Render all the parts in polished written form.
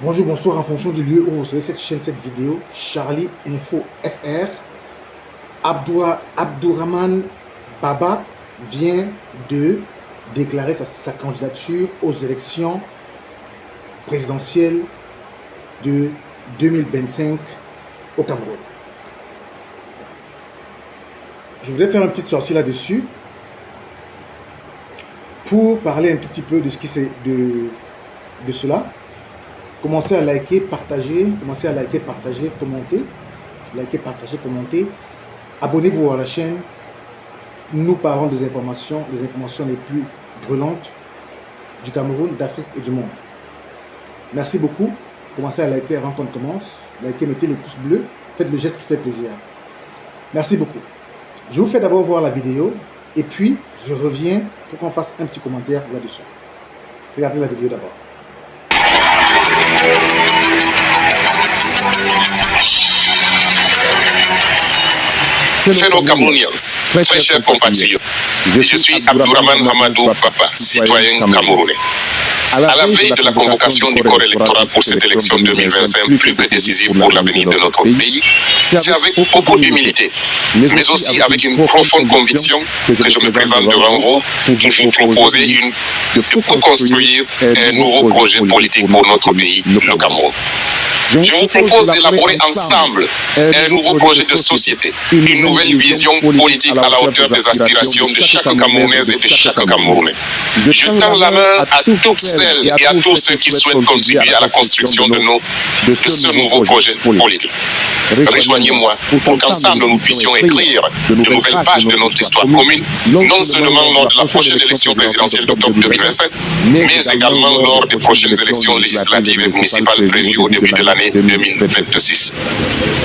Bonjour, bonsoir en fonction du lieu où vous serez cette chaîne, cette vidéo. Charlie Info FR. Abdourahmane Baba vient de déclarer sa candidature aux élections présidentielles de 2025 au Cameroun. Je voudrais faire une petite sortie là-dessus pour parler un tout petit peu de ce qui c'est de cela. Commencez à liker, partager, commenter. Liker, partager, commenter. Abonnez-vous à la chaîne. Nous parlons des informations les plus brûlantes du Cameroun, d'Afrique et du monde. Merci beaucoup. Commencez à liker avant qu'on commence. Likez, mettez les pouces bleus. Faites le geste qui fait plaisir. Merci beaucoup. Je vous fais d'abord voir la vidéo et puis je reviens pour qu'on fasse un petit commentaire là-dessus. Regardez la vidéo d'abord. Fellow Camerouniens, très chers compatriotes, je suis Abdourahmane Hamadou Baba, citoyen camerounais. À la veille de la convocation du corps électoral pour cette élection 2025 plus que décisive pour l'avenir de notre pays, c'est avec beaucoup d'humilité, mais aussi avec une profonde conviction que je me présente devant vous pour vous proposer de co-construire un nouveau projet politique pour notre pays, le Cameroun. Je vous propose d'élaborer ensemble un nouveau projet de société, une nouvelle vision politique à la hauteur des aspirations de chaque Camerounaise et de chaque Camerounais. Je tends la main à toutes celles et à tous ceux qui souhaitent contribuer à la construction de ce nouveau projet politique. Rejoignez-moi pour qu'ensemble nous puissions écrire de nouvelles pages de notre histoire commune, non seulement lors de la prochaine élection présidentielle d'octobre 2025, mais également lors des prochaines élections législatives et municipales prévues au début de l'année 2026.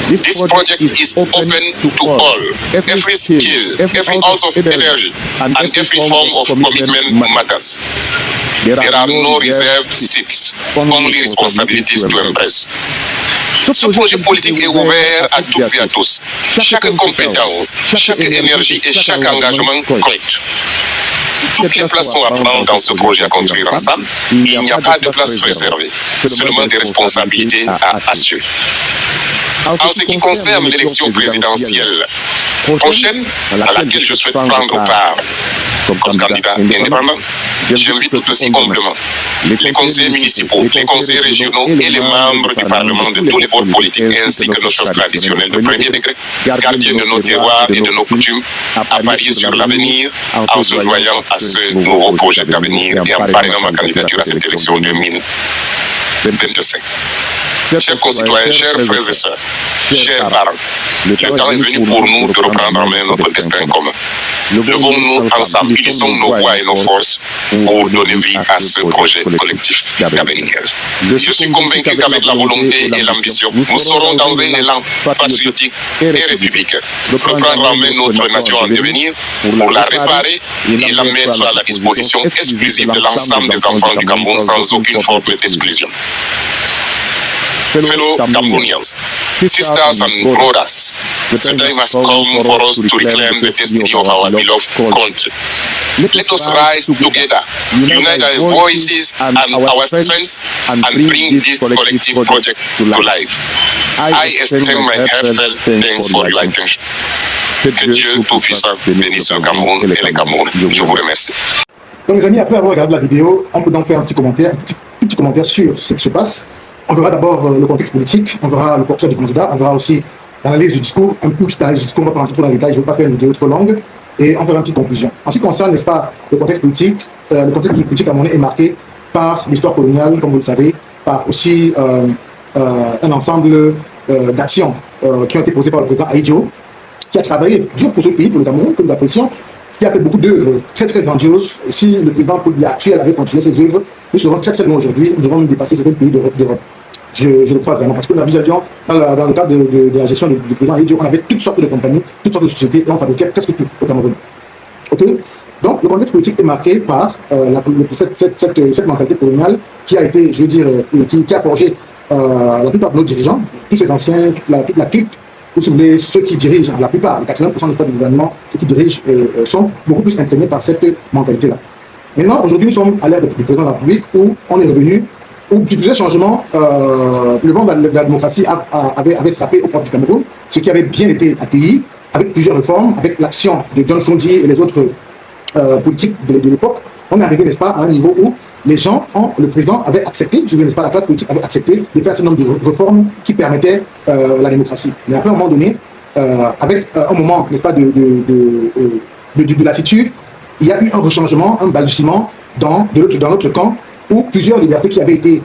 This project is open to all. Every skill, every ounce of energy, and every form of commitment matters. There are no reserved seats, only responsibilities to embrace. Ce projet politique est ouvert à toutes et à tous. Chaque compétence, chaque énergie et chaque engagement compte. Toutes les places sont à prendre dans ce projet à construire ensemble. Il n'y a pas de place réservée, seulement des responsabilités à assumer. En ce qui concerne l'élection présidentielle prochaine, à laquelle je souhaite prendre part comme candidat indépendant, j'invite tout aussi humblement les conseillers municipaux, les conseillers régionaux et les membres du Parlement de tous les bords politiques ainsi que nos choses traditionnelles de premier degré, gardiens de nos terroirs et de nos coutumes, à parier sur l'avenir en se joignant à ce nouveau projet d'avenir et en parrainant ma candidature à cette élection 2025. Chers concitoyens, chers frères et sœurs, chers parents, le temps est venu pour nous de reprendre en main notre destin commun. Levons-nous ensemble, unissons nos voix et nos forces pour donner vie à ce projet collectif d'avenir. Je suis convaincu qu'avec la volonté et l'ambition, nous serons dans un élan patriotique et républicain, reprendre en main notre nation en devenir pour la réparer et la mettre à la disposition exclusive de l'ensemble des enfants du Cameroun sans aucune forme d'exclusion. Fellow Cameroonians, sisters and brothers, the time has come for us to reclaim the destiny of our beloved country. Let us rise together, unite our voices and our strengths, and bring this collective project to life. I extend my heartfelt thanks for your attention. Que Dieu Tout-Puissant bénisse le Cameroun et les Camerounais. Je vous remercie. Donc les amis, après avoir regardé la vidéo, on peut donc faire un petit commentaire sur ce qui se passe. On verra d'abord le contexte politique, on verra le portrait du candidat, on verra aussi l'analyse du discours, un peu plus analyse du discours, on va pas rentrer trop dans les détails, je ne vais pas faire une vidéo trop longue, et on fera une petite conclusion. En ce qui concerne, n'est-ce pas, le contexte politique camerounais est marqué par l'histoire coloniale, comme vous le savez, par aussi un ensemble d'actions qui ont été posées par le président Ahidjo, qui a travaillé dur pour ce pays, pour le Cameroun, comme nous apprécions, ce qui a fait beaucoup d'œuvres très très grandioses. Si le président actuel avait continué ses œuvres, nous serons très très loin aujourd'hui, nous devons dépasser certains pays d'Europe. Je le crois vraiment, parce que nous avions dans le cadre de la gestion du président Ahidjo, on avait toutes sortes de compagnies, toutes sortes de sociétés, et on fabriquait presque tout au Cameroun. Ok. Donc le contexte politique est marqué par cette mentalité coloniale qui a été, je veux dire, qui a forgé la plupart de nos dirigeants, tous ces anciens, toute la clique, ou si vous voulez, ceux qui dirigent, la plupart, les 80% du gouvernement, ceux qui dirigent sont beaucoup plus imprégnés par cette mentalité-là. Maintenant, aujourd'hui, nous sommes à l'ère du président de la République où on est revenu où plusieurs changements, le vent de la démocratie avait frappé aux portes du Cameroun, ce qui avait bien été accueilli avec plusieurs réformes, avec l'action de John Fondi et les autres politiques de l'époque. On est arrivé, n'est-ce pas, à un niveau où les gens, le président avait accepté, n'est-ce pas, la classe politique avait accepté de faire un certain nombre de réformes qui permettaient la démocratie. Mais après, à un moment donné, avec un moment, n'est-ce pas, de lassitude, il y a eu un rechangement, un balbutiement dans notre camp, où plusieurs libertés qui avaient été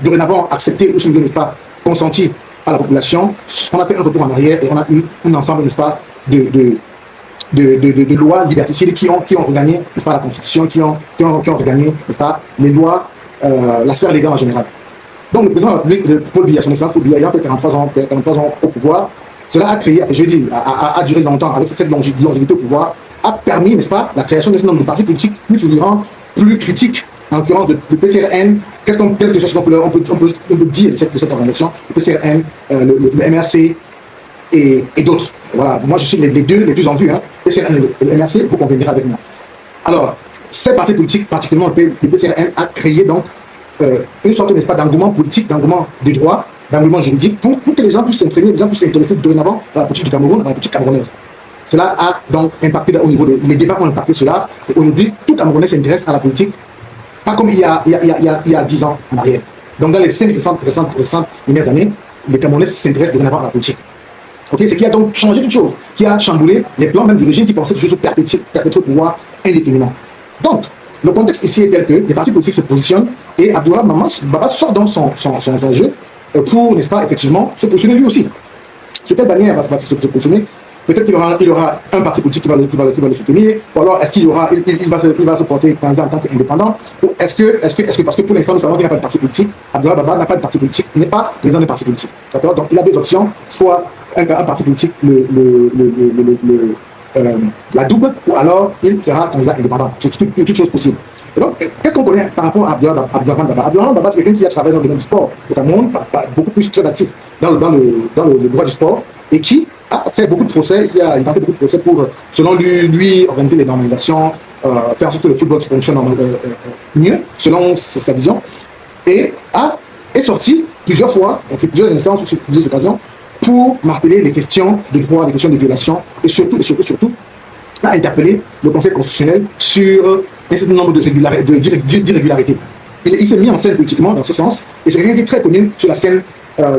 dorénavant acceptées ou, n'est-ce pas, consenties à la population, on a fait un retour en arrière et on a eu un ensemble, n'est-ce pas, de lois liberticides qui ont regagné, n'est-ce pas, la Constitution, qui ont regagné, n'est-ce pas, les lois, la sphère légale en général. Donc le président de la République, Paul Biya, son excellence Paul Biya, ayant fait 43 ans au pouvoir, cela a créé, je dis, a duré longtemps, avec cette longévité au pouvoir, a permis, n'est-ce pas, la création d'un certain nombre de partis politiques plus figurants, plus critiques, en l'occurrence le PCRN, quelque chose qu'on peut dire de cette organisation, le PCRN, le MRC et d'autres. Voilà, moi je suis les deux les plus en vue, hein, PCRN et le MRC, vous conviendrez avec moi. Alors, ces partis politiques, particulièrement le PCRN, a créé donc une sorte, n'est-ce pas, d'engouement politique, d'engouement de droit, d'engouement juridique, pour que les gens puissent s'imprégner, les gens puissent s'intéresser dorénavant à la politique du Cameroun, à la politique camerounaise. Cela a donc impacté au niveau les débats ont impacté cela, et aujourd'hui, tout Camerounais s'intéresse à la politique, pas comme il y a 10 ans en arrière. Donc dans les 5 récentes dernières années, les Camerounais s'intéressent dorénavant à la politique. Okay, ce qui a donc changé toute chose, qui a chamboulé les plans même du régime qui pensait toujours se perpétuer au pouvoir indéfiniment. Donc, le contexte ici est tel que les partis politiques se positionnent et Abdourahmane Baba sort dans son jeu pour, n'est-ce pas, effectivement, se positionner lui aussi. Sur quelle manière va se positionner? Peut-être qu'il aura un parti politique qui va le soutenir, ou alors est-ce qu'il va se porter candidat en tant qu'indépendant, ou est-ce que, parce que pour l'instant nous savons qu'il n'a pas de parti politique, Abdourahmane Baba n'a pas de parti politique, il n'est pas président d'un parti politique. D'accord? Donc il a deux options, soit un parti politique, la double, ou alors il sera candidat indépendant. C'est toute chose possible. Et donc, qu'est-ce qu'on connaît par rapport à Abdourahmane Baba? Abdourahmane Baba, c'est quelqu'un qui a travaillé dans le domaine du sport, au Cameroun, beaucoup plus très actif dans le droit du sport, et qui a fait beaucoup de procès, qui a inventé beaucoup de procès pour, selon lui organiser les normalisations, faire en sorte que le football fonctionne mieux, selon sa vision, et est sorti plusieurs fois, on fait plusieurs instances sur plusieurs occasions, pour marteler les questions de droit, les questions de violation, et surtout, a interpellé le Conseil constitutionnel sur un certain nombre d'irrégularités. Il s'est mis en scène politiquement dans ce sens, et c'est quelqu'un qui est très connu sur la scène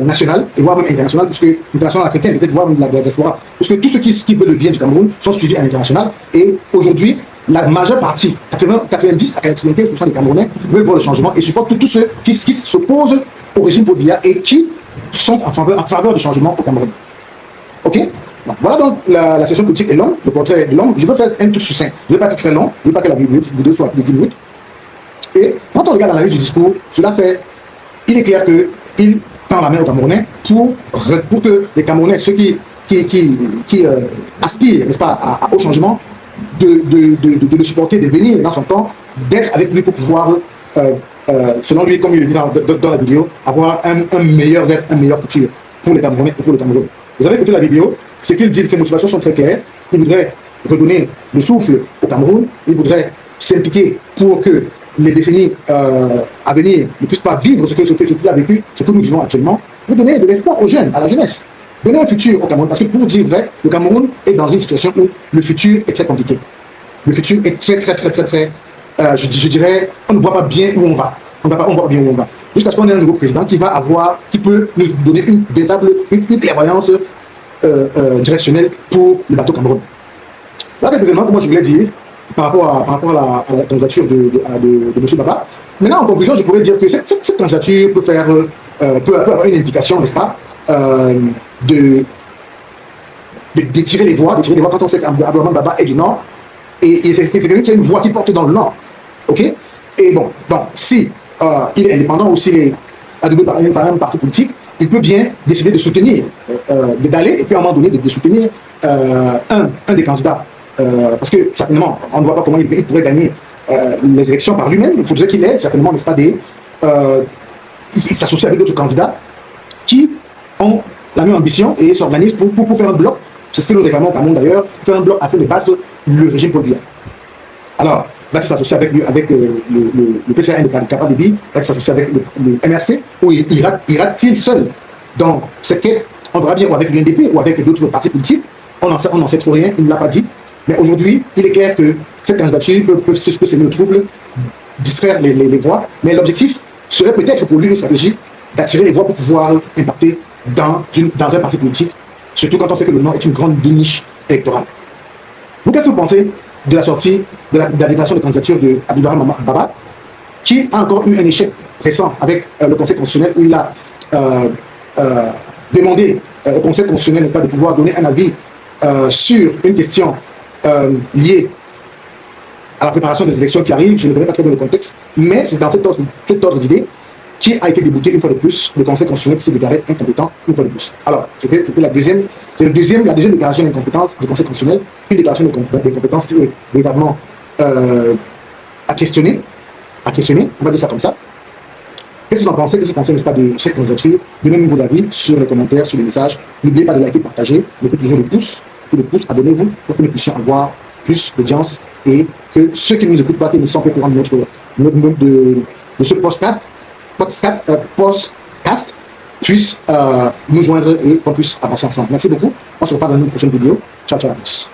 nationale, et voire même internationale, puisque l'international africain, peut-être voire même la diaspora, puisque tous ceux qui veulent le bien du Cameroun sont suivis à l'international, et aujourd'hui, la majeure partie, 90 à 95% des Camerounais veulent voir le changement et supportent tous ceux qui s'opposent au régime Paul Biya et qui sont en faveur du changement au Cameroun. Ok? Donc, voilà donc la session politique est longue, le portrait est long. Je vais faire un truc succinct. Je ne vais pas être très long, je ne veux pas que la vidéo soit plus de 10 minutes. Et quand on regarde l'analyse du discours, cela fait, il est clair qu'il tend la main aux Camerounais pour que les Camerounais, ceux qui aspirent, n'est-ce pas, au changement, de le supporter, de venir dans son camp, d'être avec lui pour pouvoir, selon lui, comme il le dit dans la vidéo, avoir un meilleur futur pour les Camerounais et pour le Cameroun. Vous avez écouté la vidéo, ce qu'il dit, ses motivations sont très claires. Il voudrait redonner le souffle au Cameroun, il voudrait s'impliquer pour que les décennies à venir ne puissent pas vivre ce qu'il a vécu, ce que nous vivons actuellement, pour donner de l'espoir aux jeunes, à la jeunesse. Donner un futur au Cameroun, parce que pour dire vrai, le Cameroun est dans une situation où le futur est très compliqué. Le futur est très, je dirais, on ne voit pas bien où on va. On ne voit pas bien où on va. Jusqu'à ce qu'on ait un nouveau président qui peut nous donner une clairvoyance directionnelle pour le bateau Cameroun. Là, quelques éléments que moi je voulais dire par rapport à la candidature de M. Baba. Maintenant, en conclusion, je pourrais dire que cette candidature peut avoir une implication, n'est-ce pas, de tirer les voix quand on sait qu'Abdourahmane Baba est du Nord, et c'est quelqu'un qui a une voix qui porte dans le Nord. Ok? Et bon, donc, si il est indépendant ou s'il est adoubé par un parti politique, il peut bien décider de soutenir, d'aller, et puis à un moment donné, de soutenir un des candidats. Parce que certainement, on ne voit pas comment il pourrait gagner les élections par lui-même. Il faudrait qu'il ait certainement, n'est-ce pas, il s'associe avec d'autres candidats qui ont la même ambition et s'organisent pour faire un bloc. C'est ce que nous réclamons au Cameroun d'ailleurs, faire un bloc afin de battre le régime Paul Biya. Alors, va s'associer avec le PCA de Capable Débit, va s'associer avec le MRC, ou ira-t-il seul dans cette quête? On verra bien, ou avec l'UNDP, ou avec d'autres partis politiques. On n'en sait trop rien, il ne l'a pas dit. Mais aujourd'hui, il est clair que cette candidature peut s'aimer au trouble, distraire les voix. Mais l'objectif serait peut-être pour lui une stratégie d'attirer les voix pour pouvoir impacter dans un parti politique, surtout quand on sait que le Nord est une grande niche électorale. Vous, qu'est-ce que vous pensez de la sortie de la déclaration de candidature de Abdourahmane Baba, qui a encore eu un échec récent avec le Conseil constitutionnel, où il a demandé au Conseil constitutionnel, n'est-ce pas, de pouvoir donner un avis sur une question liée à la préparation des élections qui arrivent. Je ne connais pas très bien le contexte, mais c'est dans cet ordre d'idée qui a été débouté une fois de plus, le Conseil constitutionnel qui s'est déclaré incompétent une fois de plus. Alors, c'était la deuxième déclaration d'incompétence du Conseil constitutionnel, une déclaration d'incompétence qui est véritablement à questionner, on va dire ça comme ça. Qu'est-ce que vous en pensez? Qu'est-ce que vous pensez, n'est-ce pas, de cette candidature? Donnez-nous vos avis sur les commentaires, sur les messages. N'oubliez pas de liker, partager, mettez toujours le pouce, abonnez-vous pour que nous puissions avoir plus d'audience et que ceux qui ne nous écoutent pas, qui ne sont pas au courant de ce podcast puissent nous joindre et qu'on puisse avancer ensemble. Merci beaucoup. On se reparle dans une prochaine vidéo. Ciao, ciao à tous.